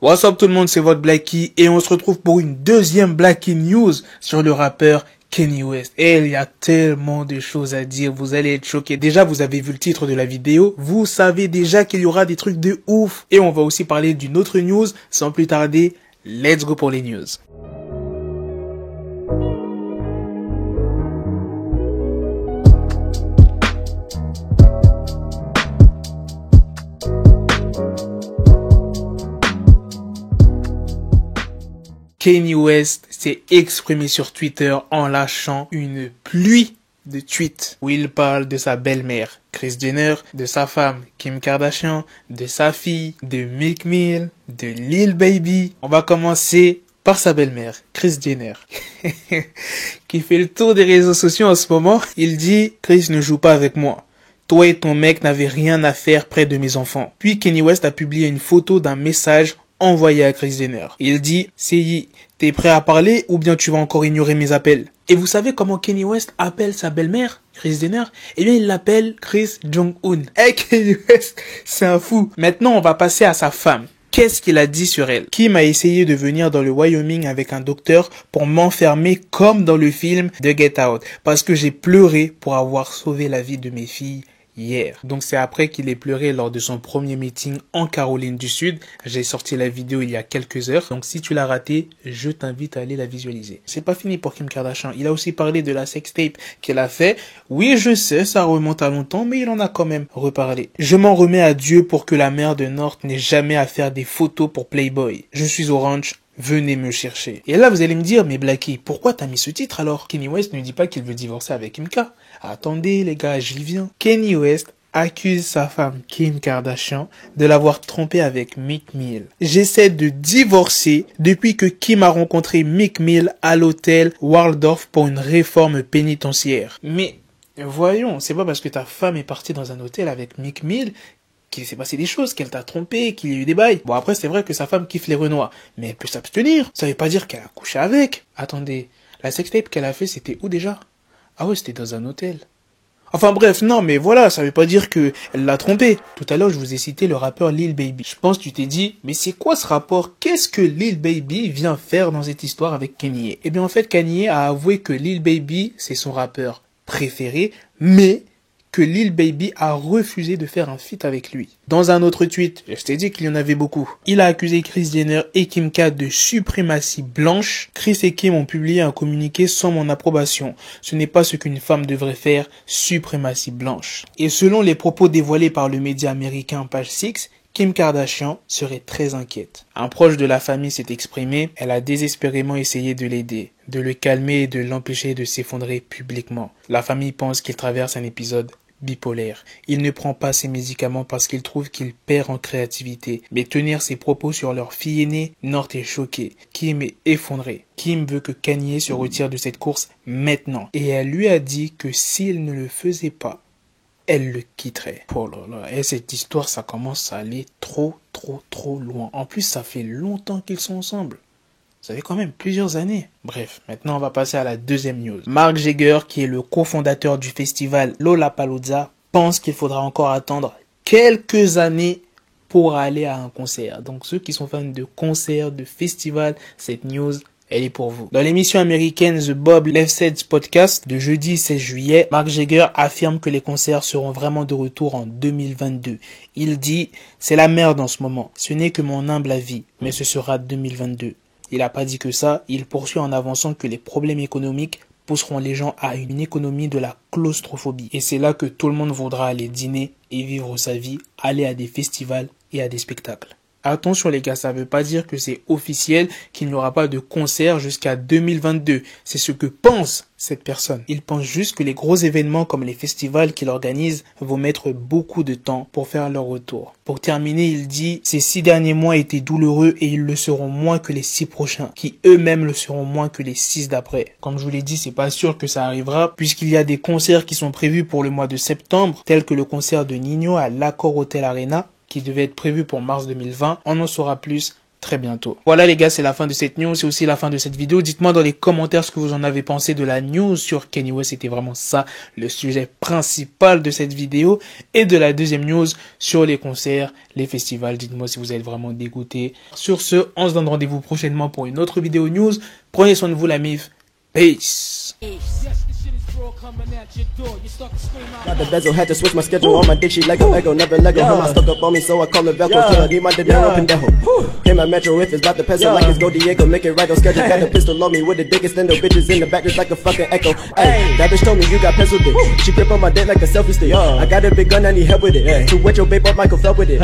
What's up tout le monde, c'est votre Blackie et on se retrouve pour une deuxième Blackie News sur le rappeur Kanye West. Et il y a tellement de choses à dire, vous allez être choqués. Déjà, vous avez vu le titre de la vidéo, vous savez déjà qu'il y aura des trucs de ouf. Et on va aussi parler d'une autre news, sans plus tarder, let's go pour les news. Kanye West s'est exprimé sur Twitter en lâchant une pluie de tweets où il parle de sa belle-mère, Kris Jenner, de sa femme, Kim Kardashian, de sa fille, de Meek Mill, de Lil Baby. On va commencer par sa belle-mère, Kris Jenner, qui fait le tour des réseaux sociaux en ce moment. Il dit « Kris ne joue pas avec moi. Toi et ton mec n'avez rien à faire près de mes enfants. » Puis Kanye West a publié une photo d'un message envoyé à Kris Jenner. Il dit « Sei, t'es prêt à parler ou bien tu vas encore ignorer mes appels ?» Et vous savez comment Kanye West appelle sa belle-mère, Kris Jenner? Eh bien, il l'appelle Kris Jong-un. Hey, Kanye West, c'est un fou. Maintenant, on va passer à sa femme. Qu'est-ce qu'il a dit sur elle? Kim a essayé de venir dans le Wyoming avec un docteur pour m'enfermer comme dans le film de Get Out. Parce que j'ai pleuré pour avoir sauvé la vie de mes filles hier. Donc c'est après qu'il ait pleuré lors de son premier meeting en Caroline du Sud. J'ai sorti la vidéo il y a quelques heures. Donc si tu l'as raté, je t'invite à aller la visualiser. C'est pas fini pour Kim Kardashian. Il a aussi parlé de la sextape qu'elle a fait. Oui, je sais, ça remonte à longtemps, mais il en a quand même reparlé. Je m'en remets à Dieu pour que la mère de North n'ait jamais à faire des photos pour Playboy. Je suis au ranch. Venez me chercher. Et là, vous allez me dire, mais Blackie, pourquoi t'as mis ce titre alors? Kanye West ne dit pas qu'il veut divorcer avec Kim K. Attendez, les gars, j'y viens. Kanye West accuse sa femme Kim Kardashian de l'avoir trompé avec Meek Mill. J'essaie de divorcer depuis que Kim a rencontré Meek Mill à l'hôtel Waldorf pour une réforme pénitentiaire. Mais voyons, c'est pas parce que ta femme est partie dans un hôtel avec Meek Mill qu'il s'est passé des choses, qu'elle t'a trompé, qu'il y a eu des bails. Bon, après, c'est vrai que sa femme kiffe les Renois, mais elle peut s'abstenir. Ça veut pas dire qu'elle a couché avec. Attendez, la sextape qu'elle a fait, c'était où déjà? Ah ouais, c'était dans un hôtel. Enfin bref, non, mais voilà, ça veut pas dire que elle l'a trompé. Tout à l'heure, je vous ai cité le rappeur Lil Baby. Je pense que tu t'es dit, mais c'est quoi ce rapport? Qu'est-ce que Lil Baby vient faire dans cette histoire avec Kanye? Eh bien, en fait, Kanye a avoué que Lil Baby, c'est son rappeur préféré, mais que Lil Baby a refusé de faire un feat avec lui. Dans un autre tweet, je t'ai dit qu'il y en avait beaucoup, il a accusé Kris Jenner et Kim K de suprématie blanche. Kris et Kim ont publié un communiqué sans mon approbation. Ce n'est pas ce qu'une femme devrait faire, suprématie blanche. Et selon les propos dévoilés par le média américain Page Six, Kim Kardashian serait très inquiète. Un proche de la famille s'est exprimé, elle a désespérément essayé de l'aider, de le calmer et de l'empêcher de s'effondrer publiquement. La famille pense qu'il traverse un épisode bipolaire. Il ne prend pas ses médicaments parce qu'il trouve qu'il perd en créativité. Mais tenir ses propos sur leur fille aînée, North est choqué. Kim est effondré. Kim veut que Kanye se retire de cette course maintenant. Et elle lui a dit que s'il ne le faisait pas, elle le quitterait. Oh là là, et cette histoire, ça commence à aller trop loin. En plus, ça fait longtemps qu'ils sont ensemble. Ça fait quand même plusieurs années. Bref, maintenant on va passer à la deuxième news. Mark Jagger, qui est le cofondateur du festival Lollapalooza, pense qu'il faudra encore attendre quelques années pour aller à un concert. Donc ceux qui sont fans de concerts, de festivals, cette news, elle est pour vous. Dans l'émission américaine The Bob Lefsetz Podcast de jeudi 16 juillet, Mark Jagger affirme que les concerts seront vraiment de retour en 2022. Il dit « C'est la merde en ce moment. Ce n'est que mon humble avis, mais ce sera 2022. » Il n'a pas dit que ça, il poursuit en avançant que les problèmes économiques pousseront les gens à une économie de la claustrophobie. Et c'est là que tout le monde voudra aller dîner et vivre sa vie, aller à des festivals et à des spectacles. Attention les gars, ça veut pas dire que c'est officiel qu'il n'y aura pas de concert jusqu'à 2022. C'est ce que pense cette personne. Il pense juste que les gros événements comme les festivals qu'il organise vont mettre beaucoup de temps pour faire leur retour. Pour terminer, il dit « Ces 6 derniers mois étaient douloureux et ils le seront moins que les 6 prochains, qui eux-mêmes le seront moins que les 6 d'après. » Comme je vous l'ai dit, c'est pas sûr que ça arrivera puisqu'il y a des concerts qui sont prévus pour le mois de septembre, tels que le concert de Nino à l'Accor Hotel Arena, qui devait être prévu pour mars 2020. On en saura plus très bientôt. Voilà les gars, c'est la fin de cette news, c'est aussi la fin de cette vidéo. Dites-moi dans les commentaires ce que vous en avez pensé de la news sur Kanye West. C'était vraiment ça le sujet principal de cette vidéo. Et de la deuxième news sur les concerts, les festivals. Dites-moi si vous êtes vraiment dégoûté. Sur ce, on se donne rendez-vous prochainement pour une autre vidéo news. Prenez soin de vous la MIF. Peace. Got the bezel, had to switch my schedule on my dick, she Lego, never Lego. Her stuck up on me, so I call it Velcro. Killer, need my dinero, pendejo. Hit my metro if it's about to peso, like it's Go Diego, make it right on schedule. Got the pistol on me with the dick extendo, bitches in the back just like a fucking echo. Hey, that bitch told me you got pencil dick. She grip on my dick like a selfie stick. I got a big gun, I need help with it. To wet your babe up, Michael fell with it.